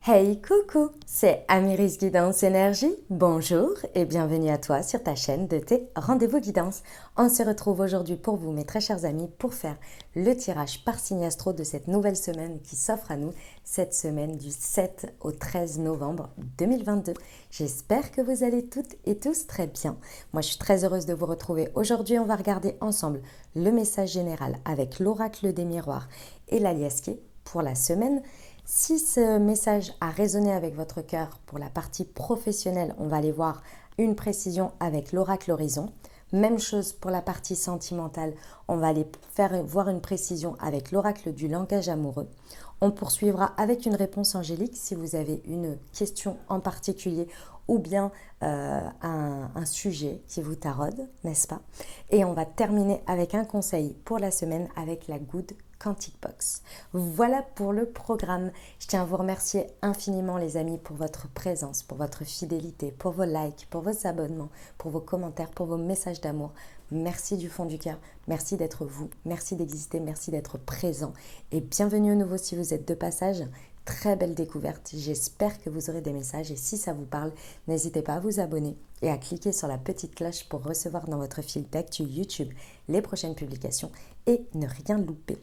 Hey coucou, c'est Amiris Guidance Énergie. Bonjour et bienvenue à toi sur ta chaîne de tes rendez-vous guidance. On se retrouve aujourd'hui pour vous, mes très chers amis, pour faire le tirage par signe astro de cette nouvelle semaine qui s'offre à nous, cette semaine du 7 au 13 novembre 2022. J'espère que vous allez toutes et tous très bien. Moi, je suis très heureuse de vous retrouver. Aujourd'hui, on va regarder ensemble le message général avec l'oracle des miroirs et l'aliasqué pour la semaine. Si ce message a résonné avec votre cœur pour la partie professionnelle, on va aller voir une précision avec l'oracle horizon. Même chose pour la partie sentimentale, on va aller voir une précision avec l'oracle du langage amoureux. On poursuivra avec une réponse angélique si vous avez une question en particulier ou bien un sujet qui vous taraude, n'est-ce pas? Et on va terminer avec un conseil pour la semaine avec la Good Quantic Box. Voilà pour le programme. Je tiens à vous remercier infiniment les amis pour votre présence, pour votre fidélité, pour vos likes, pour vos abonnements, pour vos commentaires, pour vos messages d'amour. Merci du fond du cœur, merci d'être vous, merci d'exister, merci d'être présent et bienvenue au nouveau si vous êtes de passage. Très belle découverte, j'espère que vous aurez des messages et si ça vous parle, n'hésitez pas à vous abonner et à cliquer sur la petite cloche pour recevoir dans votre fil d'actu YouTube les prochaines publications et ne rien louper.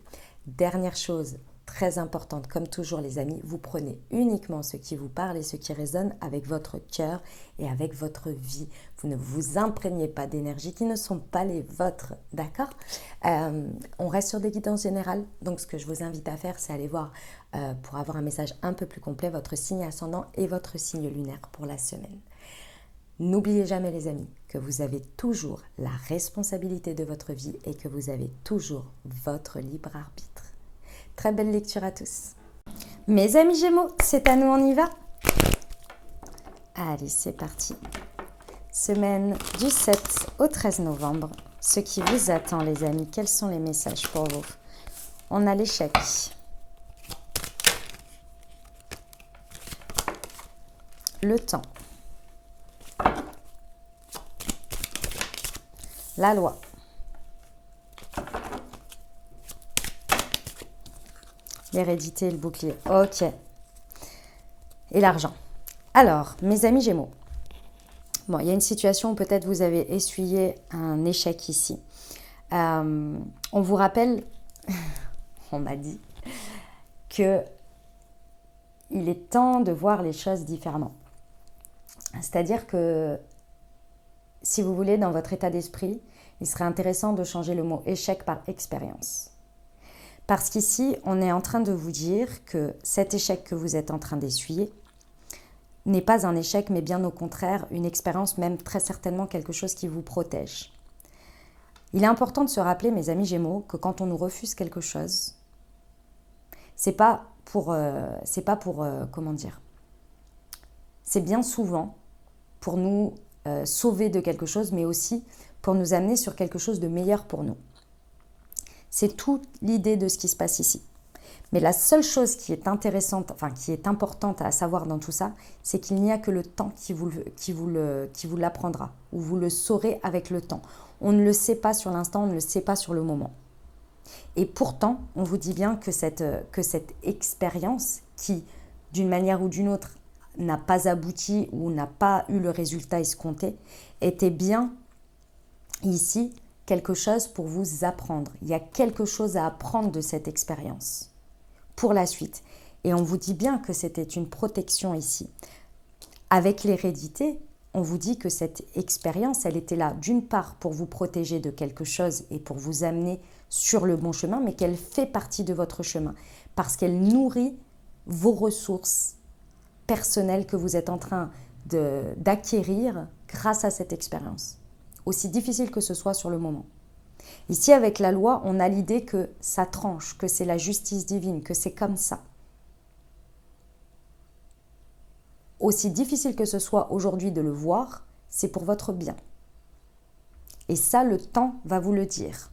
Dernière chose très importante, comme toujours les amis, vous prenez uniquement ce qui vous parle et ce qui résonne avec votre cœur et avec votre vie. Vous ne vous imprégnez pas d'énergies qui ne sont pas les vôtres, d'accord? On reste sur des guidances générales, donc ce que je vous invite à faire, c'est aller voir, pour avoir un message un peu plus complet, votre signe ascendant et votre signe lunaire pour la semaine. N'oubliez jamais les amis que vous avez toujours la responsabilité de votre vie et que vous avez toujours votre libre arbitre. Très belle lecture à tous. Mes amis Gémeaux, c'est à nous, on y va? Allez, c'est parti. Semaine du 7 au 13 novembre. Ce qui vous attend les amis, quels sont les messages pour vous? On a l'échec. Le temps. La loi. L'hérédité et le bouclier. Ok. Et l'argent. Alors, mes amis Gémeaux. Bon, il y a une situation où peut-être vous avez essuyé un échec ici. On vous rappelle, on m'a dit, que il est temps de voir les choses différemment. C'est-à-dire que, si vous voulez, dans votre état d'esprit, il serait intéressant de changer le mot échec par expérience. Parce qu'ici, on est en train de vous dire que cet échec que vous êtes en train d'essuyer n'est pas un échec, mais bien au contraire, une expérience, même très certainement quelque chose qui vous protège. Il est important de se rappeler, mes amis Gémeaux, que quand on nous refuse quelque chose, c'est pas pour comment dire, c'est bien souvent pour nous sauver de quelque chose, mais aussi pour nous amener sur quelque chose de meilleur pour nous. C'est toute l'idée de ce qui se passe ici. Mais la seule chose qui est intéressante, enfin qui est importante à savoir dans tout ça, c'est qu'il n'y a que le temps qui vous l'apprendra, ou vous le saurez avec le temps. On ne le sait pas sur l'instant, on ne le sait pas sur le moment. Et pourtant, on vous dit bien que cette expérience qui, d'une manière ou d'une autre, n'a pas abouti ou n'a pas eu le résultat escompté, était bien ici quelque chose pour vous apprendre. Il y a quelque chose à apprendre de cette expérience pour la suite. Et on vous dit bien que c'était une protection ici. Avec l'hérédité, on vous dit que cette expérience, elle était là d'une part pour vous protéger de quelque chose et pour vous amener sur le bon chemin, mais qu'elle fait partie de votre chemin parce qu'elle nourrit vos ressources personnelles que vous êtes en train d'acquérir grâce à cette expérience. Aussi difficile que ce soit sur le moment. Ici, avec la loi, on a l'idée que ça tranche, que c'est la justice divine, que c'est comme ça. Aussi difficile que ce soit aujourd'hui de le voir, c'est pour votre bien. Et ça, le temps va vous le dire.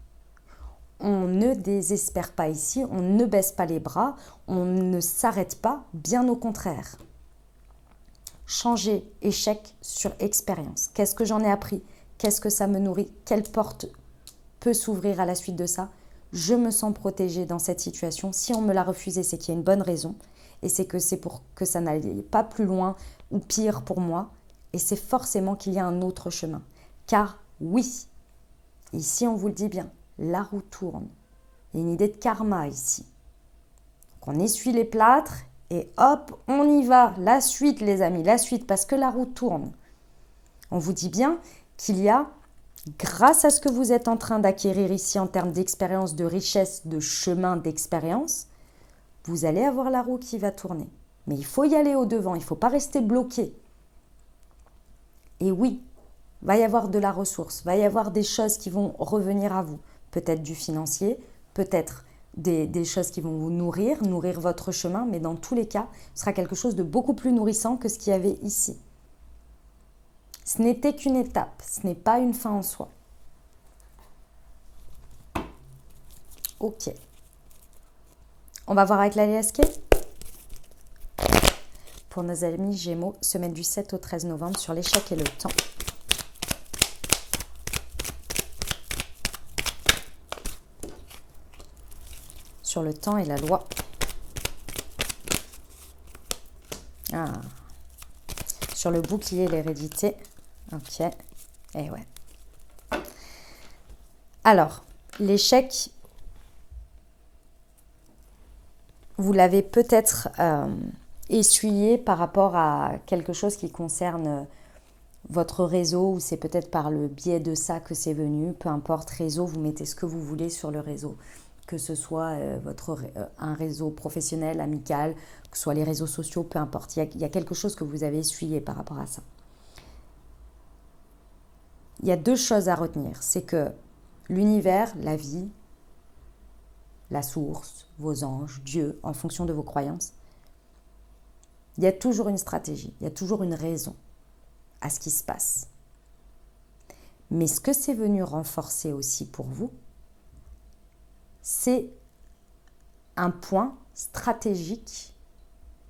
On ne désespère pas ici, on ne baisse pas les bras, on ne s'arrête pas, bien au contraire. Changer échec sur expérience. Qu'est-ce que j'en ai appris ? Qu'est-ce que ça me nourrit? Quelle porte peut s'ouvrir à la suite de ça? Je me sens protégée dans cette situation. Si on me l'a refusé, c'est qu'il y a une bonne raison. et c'est pour que ça n'aille pas plus loin ou pire pour moi, et c'est forcément qu'il y a un autre chemin. Car oui, ici on vous le dit bien, la roue tourne. Il y a une idée de karma ici. Donc on essuie les plâtres et hop, on y va. La suite les amis, la suite, parce que la roue tourne. On vous dit bien qu'il y a, grâce à ce que vous êtes en train d'acquérir ici en termes d'expérience, de richesse, de chemin d'expérience, vous allez avoir la roue qui va tourner. Mais il faut y aller au-devant, il ne faut pas rester bloqué. Et oui, va y avoir de la ressource, va y avoir des choses qui vont revenir à vous. Peut-être du financier, peut-être des choses qui vont vous nourrir votre chemin, mais dans tous les cas, ce sera quelque chose de beaucoup plus nourrissant que ce qu'il y avait ici. Ce n'était qu'une étape, ce n'est pas une fin en soi. Ok. On va voir avec l'Aliasqué. Pour nos amis Gémeaux, semaine du 7 au 13 novembre sur l'échec et le temps. Sur le temps et la loi. Ah. Sur le bouclier et l'hérédité. Ok. Et ouais. Alors, l'échec, vous l'avez peut-être essuyé par rapport à quelque chose qui concerne votre réseau, ou c'est peut-être par le biais de ça que c'est venu. Peu importe, réseau, vous mettez ce que vous voulez sur le réseau. Que ce soit un réseau professionnel, amical, que ce soit les réseaux sociaux, peu importe. Il y a quelque chose que vous avez essuyé par rapport à ça. Il y a deux choses à retenir. C'est que l'univers, la vie, la source, vos anges, Dieu, en fonction de vos croyances, il y a toujours une stratégie, il y a toujours une raison à ce qui se passe. Mais ce que c'est venu renforcer aussi pour vous, c'est un point stratégique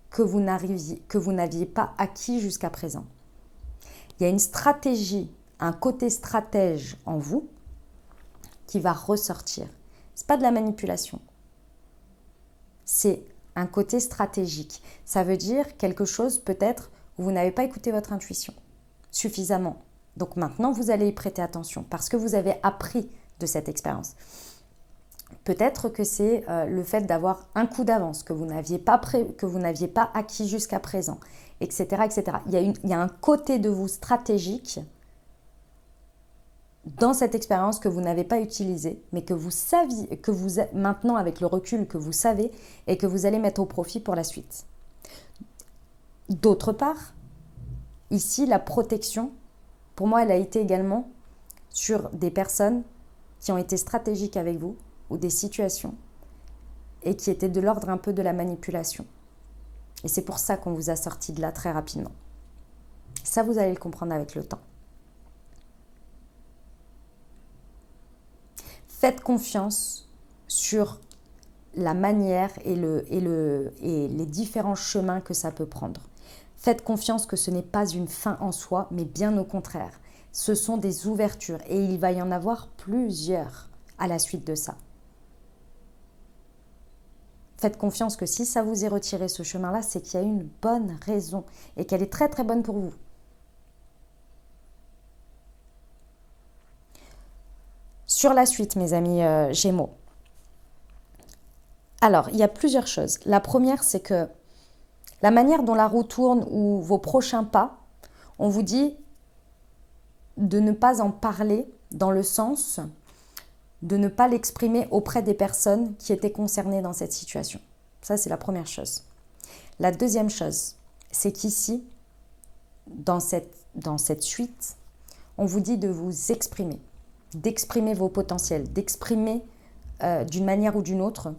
que vous n'aviez pas acquis jusqu'à présent. Il y a une stratégie, un côté stratège en vous qui va ressortir. Ce n'est pas de la manipulation. C'est un côté stratégique. Ça veut dire quelque chose peut-être où vous n'avez pas écouté votre intuition suffisamment. Donc maintenant, vous allez y prêter attention parce que vous avez appris de cette expérience. Peut-être que c'est le fait d'avoir un coup d'avance que vous n'aviez pas acquis jusqu'à présent, etc., etc. Il y a un côté de vous stratégique dans cette expérience que vous n'avez pas utilisée, mais que vous saviez, que vous maintenant avec le recul que vous savez et que vous allez mettre au profit pour la suite. D'autre part, ici la protection, pour moi, elle a été également sur des personnes qui ont été stratégiques avec vous, ou des situations, et qui étaient de l'ordre un peu de la manipulation. Et c'est pour ça qu'on vous a sorti de là très rapidement. Ça, vous allez le comprendre avec le temps. Faites confiance sur la manière et les différents chemins que ça peut prendre. Faites confiance que ce n'est pas une fin en soi, mais bien au contraire. Ce sont des ouvertures, et il va y en avoir plusieurs à la suite de ça. Faites confiance que si ça vous est retiré ce chemin-là, c'est qu'il y a une bonne raison et qu'elle est très très bonne pour vous. Sur la suite, mes amis Gémeaux. Alors, il y a plusieurs choses. La première, c'est que la manière dont la roue tourne ou vos prochains pas, on vous dit de ne pas en parler dans le sens de ne pas l'exprimer auprès des personnes qui étaient concernées dans cette situation. Ça, c'est la première chose. La deuxième chose, c'est qu'ici, dans cette suite, on vous dit de vous exprimer, d'exprimer vos potentiels, d'exprimer d'une manière ou d'une autre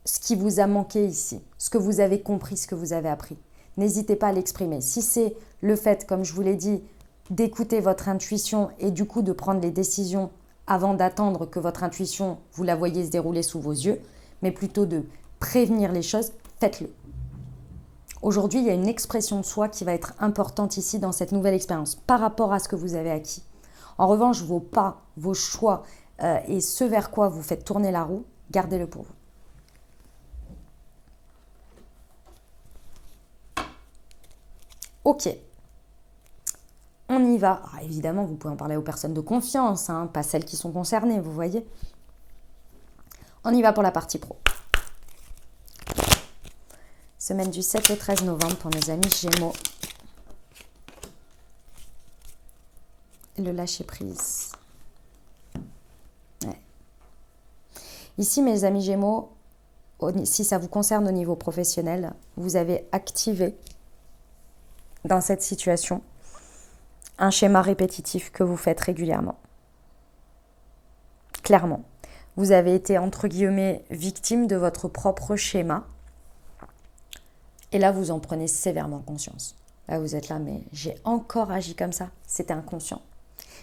ce qui vous a manqué ici, ce que vous avez compris, ce que vous avez appris. N'hésitez pas à l'exprimer. Si c'est le fait, comme je vous l'ai dit, d'écouter votre intuition et du coup de prendre les décisions avant d'attendre que votre intuition, vous la voyez se dérouler sous vos yeux, mais plutôt de prévenir les choses, faites-le. Aujourd'hui, il y a une expression de soi qui va être importante ici dans cette nouvelle expérience par rapport à ce que vous avez acquis. En revanche, vos pas, vos choix et ce vers quoi vous faites tourner la roue, gardez-le pour vous. Ok, on y va. Ah, évidemment, vous pouvez en parler aux personnes de confiance, hein, pas celles qui sont concernées, vous voyez. On y va pour la partie pro. Semaine du 7 au 13 novembre pour nos amis Gémeaux. Le lâcher-prise. Ouais. Ici, mes amis Gémeaux, si ça vous concerne au niveau professionnel, vous avez activé dans cette situation un schéma répétitif que vous faites régulièrement. Clairement, vous avez été entre guillemets victime de votre propre schéma et là vous en prenez sévèrement conscience. Là vous êtes là, mais j'ai encore agi comme ça, c'était inconscient.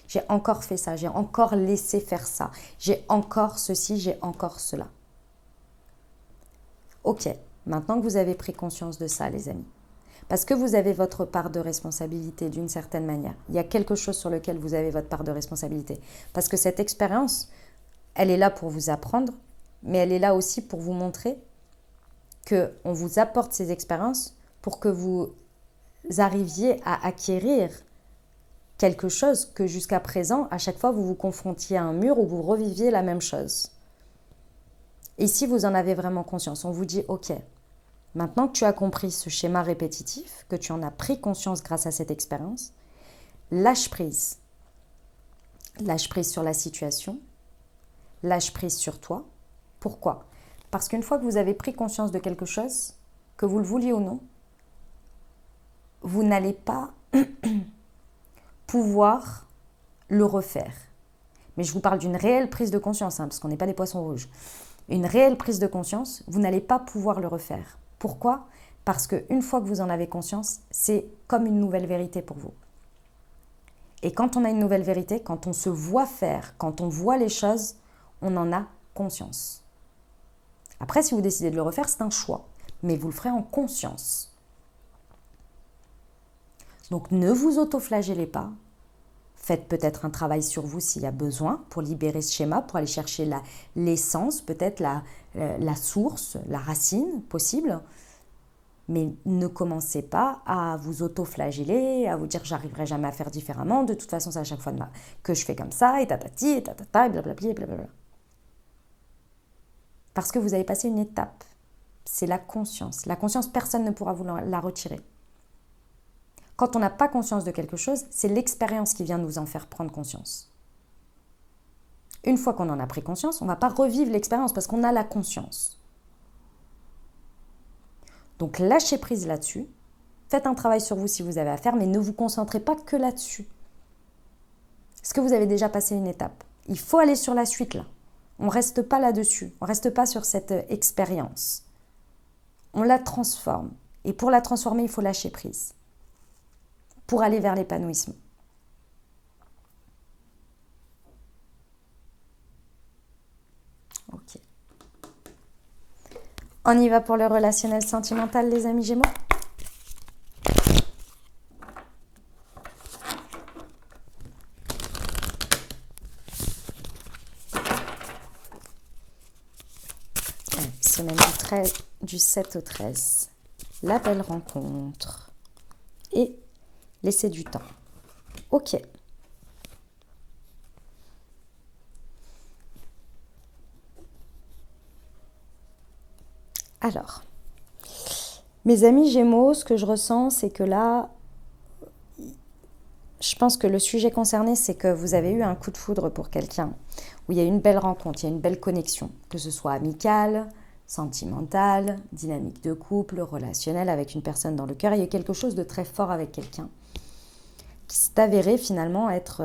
J'ai encore fait ça, j'ai encore laissé faire ça, j'ai encore ceci, j'ai encore cela. Ok, maintenant que vous avez pris conscience de ça, les amis, parce que vous avez votre part de responsabilité d'une certaine manière, il y a quelque chose sur lequel vous avez votre part de responsabilité, parce que cette expérience, elle est là pour vous apprendre, mais elle est là aussi pour vous montrer qu'on vous apporte ces expériences pour que vous arriviez à acquérir quelque chose que jusqu'à présent, à chaque fois, vous vous confrontiez à un mur où vous reviviez la même chose. Et si vous en avez vraiment conscience, on vous dit, ok, maintenant que tu as compris ce schéma répétitif, que tu en as pris conscience grâce à cette expérience, lâche prise. Lâche prise sur la situation, lâche prise sur toi. Pourquoi ? Parce qu'une fois que vous avez pris conscience de quelque chose, que vous le vouliez ou non, vous n'allez pas pouvoir le refaire. Mais je vous parle d'une réelle prise de conscience, hein, parce qu'on n'est pas des poissons rouges. Une réelle prise de conscience, vous n'allez pas pouvoir le refaire. Pourquoi ? Parce qu'une fois que vous en avez conscience, c'est comme une nouvelle vérité pour vous. Et quand on a une nouvelle vérité, quand on se voit faire, quand on voit les choses, on en a conscience. Après, si vous décidez de le refaire, c'est un choix. Mais vous le ferez en conscience. Donc, ne vous auto-flagellez pas. Faites peut-être un travail sur vous s'il y a besoin pour libérer ce schéma, pour aller chercher l'essence, peut-être la source, la racine possible. Mais ne commencez pas à vous auto-flageller, à vous dire j'arriverai jamais à faire différemment, de toute façon c'est à chaque fois que je fais comme ça, et tatati, et tatata, et blablabla, et blablabla. Parce que vous avez passé une étape, c'est la conscience. La conscience, personne ne pourra vous la retirer. Quand on n'a pas conscience de quelque chose, c'est l'expérience qui vient nous en faire prendre conscience. Une fois qu'on en a pris conscience, on ne va pas revivre l'expérience parce qu'on a la conscience. Donc lâchez prise là-dessus. Faites un travail sur vous si vous avez à faire, mais ne vous concentrez pas que là-dessus. Parce que vous avez déjà passé une étape. Il faut aller sur la suite là. On ne reste pas là-dessus. On ne reste pas sur cette expérience. On la transforme. Et pour la transformer, il faut lâcher prise. Pour aller vers l'épanouissement. Ok. On y va pour le relationnel sentimental, les amis Gémeaux. Allez, semaine du 7 au 13. La belle rencontre. Et laisser du temps. Ok. Alors, mes amis Gémeaux, ce que je ressens, c'est que là, je pense que le sujet concerné, c'est que vous avez eu un coup de foudre pour quelqu'un, où il y a une belle rencontre, il y a une belle connexion, que ce soit amicale, sentimentale, dynamique de couple, relationnelle avec une personne dans le cœur. Il y a quelque chose de très fort avec quelqu'un qui s'est avéré finalement être...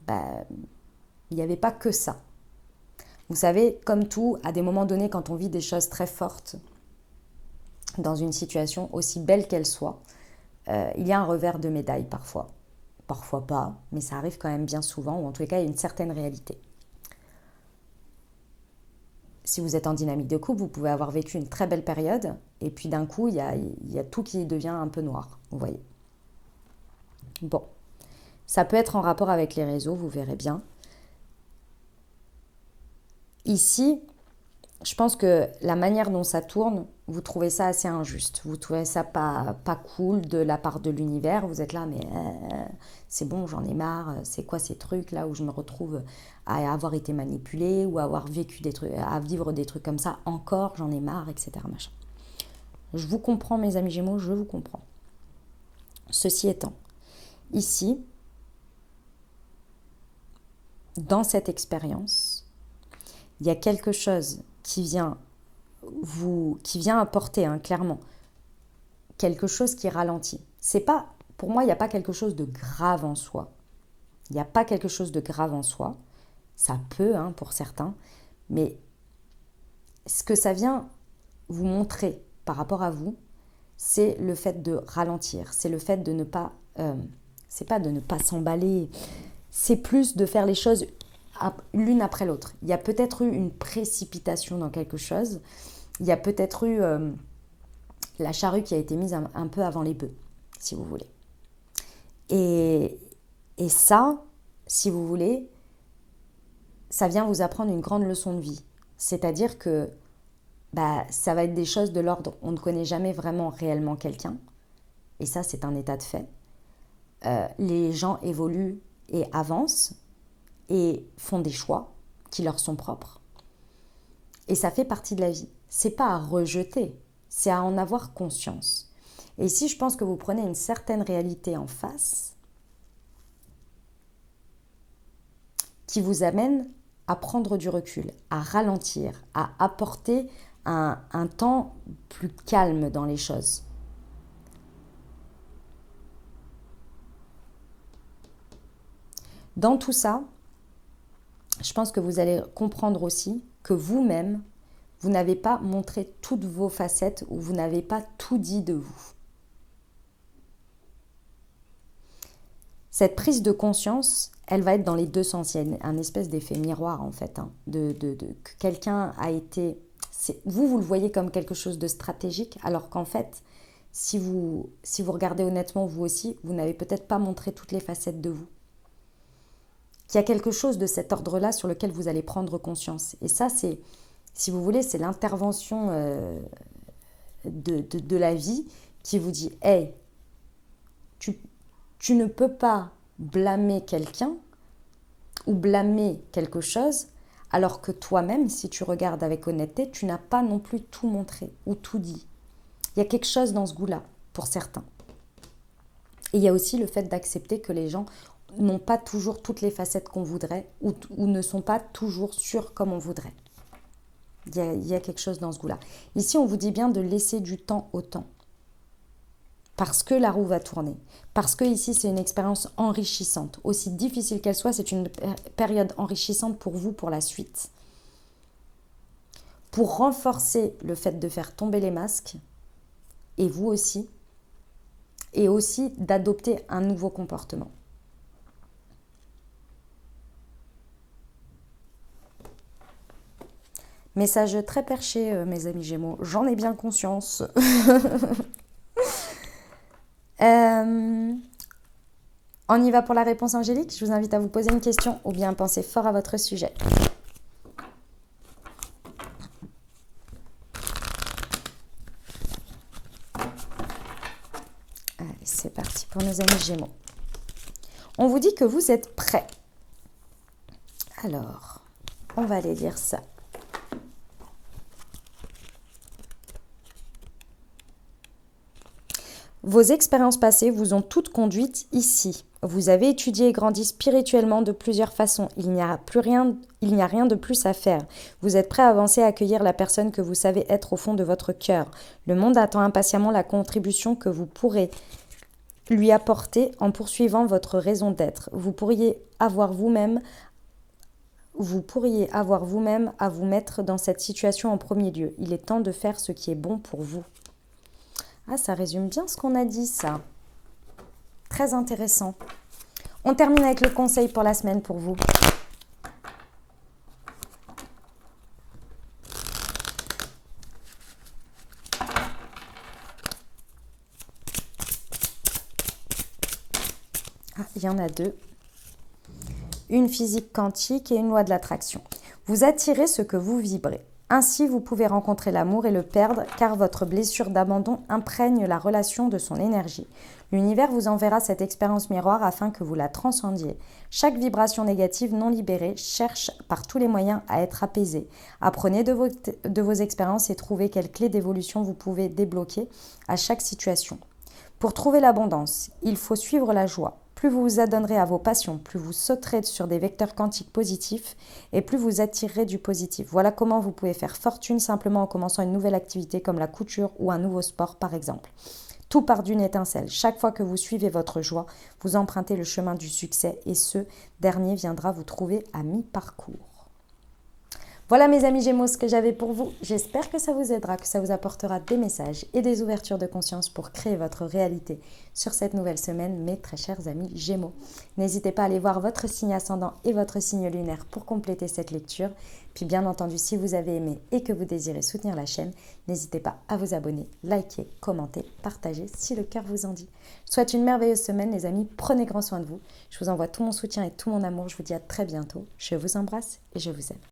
il n'y avait pas que ça. Vous savez, comme tout, à des moments donnés, quand on vit des choses très fortes dans une situation aussi belle qu'elle soit, il y a un revers de médaille parfois. Parfois pas, mais ça arrive quand même bien souvent, ou en tous les cas, il y a une certaine réalité. Si vous êtes en dynamique de couple, vous pouvez avoir vécu une très belle période, et puis d'un coup, il y a tout qui devient un peu noir, vous voyez. Bon, ça peut être en rapport avec les réseaux, vous verrez bien. Ici, je pense que la manière dont ça tourne, vous trouvez ça assez injuste. Vous trouvez ça pas cool de la part de l'univers. Vous êtes là, mais c'est bon, j'en ai marre. C'est quoi ces trucs là où je me retrouve à avoir été manipulée ou à avoir vécu des trucs, à vivre des trucs comme ça encore, j'en ai marre, etc. Machin. Je vous comprends, mes amis Gémeaux, je vous comprends. Ceci étant, ici, dans cette expérience, il y a quelque chose qui vient apporter, hein, clairement, quelque chose qui ralentit. C'est pas, pour moi, il n'y a pas quelque chose de grave en soi. Il n'y a pas quelque chose de grave en soi. Ça peut, hein, pour certains, mais ce que ça vient vous montrer par rapport à vous, c'est le fait de ralentir, c'est le fait de ne pas, c'est pas de ne pas s'emballer, c'est plus de faire les choses l'une après l'autre. Il y a peut-être eu une précipitation dans quelque chose, il y a peut-être eu la charrue qui a été mise un peu avant les bœufs, si vous voulez. Et ça, si vous voulez, ça vient vous apprendre une grande leçon de vie. C'est-à-dire que ça va être des choses de l'ordre, on ne connaît jamais vraiment réellement quelqu'un, et ça c'est un état de fait. Les gens évoluent et avancent, et font des choix qui leur sont propres. Et ça fait partie de la vie. C'est pas à rejeter, c'est à en avoir conscience. Et ici, je pense que vous prenez une certaine réalité en face qui vous amène à prendre du recul, à ralentir, à apporter un temps plus calme dans les choses. Dans tout ça, je pense que vous allez comprendre aussi que vous-même, vous n'avez pas montré toutes vos facettes ou vous n'avez pas tout dit de vous. Cette prise de conscience, elle va être dans les deux sens. Il y a un espèce d'effet miroir en fait, hein, que quelqu'un a été... Vous le voyez comme quelque chose de stratégique, alors qu'en fait, si vous regardez honnêtement vous aussi, vous n'avez peut-être pas montré toutes les facettes de vous. Qu'il y a quelque chose de cet ordre-là sur lequel vous allez prendre conscience. Et ça, c'est, si vous voulez, c'est l'intervention de la vie qui vous dit « Hey, tu ne peux pas blâmer quelqu'un ou blâmer quelque chose alors que toi-même, si tu regardes avec honnêteté, tu n'as pas non plus tout montré ou tout dit. » Il y a quelque chose dans ce goût-là, pour certains. Et il y a aussi le fait d'accepter que les gens n'ont pas toujours toutes les facettes qu'on voudrait ou ne sont pas toujours sûrs comme on voudrait. Il y a quelque chose dans ce goût-là. Ici, on vous dit bien de laisser du temps au temps. Parce que la roue va tourner. Parce que ici, c'est une expérience enrichissante. Aussi difficile qu'elle soit, c'est une période enrichissante pour vous, pour la suite. Pour renforcer le fait de faire tomber les masques, et vous aussi, et aussi d'adopter un nouveau comportement. Message très perché, mes amis Gémeaux. J'en ai bien conscience. On y va pour la réponse angélique. Je vous invite à vous poser une question ou bien penser fort à votre sujet. Allez, c'est parti pour nos amis Gémeaux. On vous dit que vous êtes prêts. Alors, on va aller lire ça. Vos expériences passées vous ont toutes conduites ici. Vous avez étudié et grandi spirituellement de plusieurs façons. Il n'y a rien de plus à faire. Vous êtes prêt à avancer, à accueillir la personne que vous savez être au fond de votre cœur. Le monde attend impatiemment la contribution que vous pourrez lui apporter en poursuivant votre raison d'être. Vous pourriez avoir vous-même à vous mettre dans cette situation en premier lieu. Il est temps de faire ce qui est bon pour vous. Ah, ça résume bien ce qu'on a dit, ça. Très intéressant. On termine avec le conseil pour la semaine pour vous. Ah, il y en a deux. Une physique quantique et une loi de l'attraction. Vous attirez ce que vous vibrez. Ainsi, vous pouvez rencontrer l'amour et le perdre car votre blessure d'abandon imprègne la relation de son énergie. L'univers vous enverra cette expérience miroir afin que vous la transcendiez. Chaque vibration négative non libérée cherche par tous les moyens à être apaisée. Apprenez de vos expériences et trouvez quelles clés d'évolution vous pouvez débloquer à chaque situation. Pour trouver l'abondance, il faut suivre la joie. Plus vous vous adonnerez à vos passions, plus vous sauterez sur des vecteurs quantiques positifs et plus vous attirerez du positif. Voilà comment vous pouvez faire fortune simplement en commençant une nouvelle activité comme la couture ou un nouveau sport par exemple. Tout part d'une étincelle. Chaque fois que vous suivez votre joie, vous empruntez le chemin du succès et ce dernier viendra vous trouver à mi-parcours. Voilà mes amis Gémeaux ce que j'avais pour vous. J'espère que ça vous aidera, que ça vous apportera des messages et des ouvertures de conscience pour créer votre réalité sur cette nouvelle semaine, mes très chers amis Gémeaux. N'hésitez pas à aller voir votre signe ascendant et votre signe lunaire pour compléter cette lecture. Puis bien entendu, si vous avez aimé et que vous désirez soutenir la chaîne, n'hésitez pas à vous abonner, liker, commenter, partager si le cœur vous en dit. Je vous souhaite une merveilleuse semaine les amis, prenez grand soin de vous. Je vous envoie tout mon soutien et tout mon amour. Je vous dis à très bientôt. Je vous embrasse et je vous aime.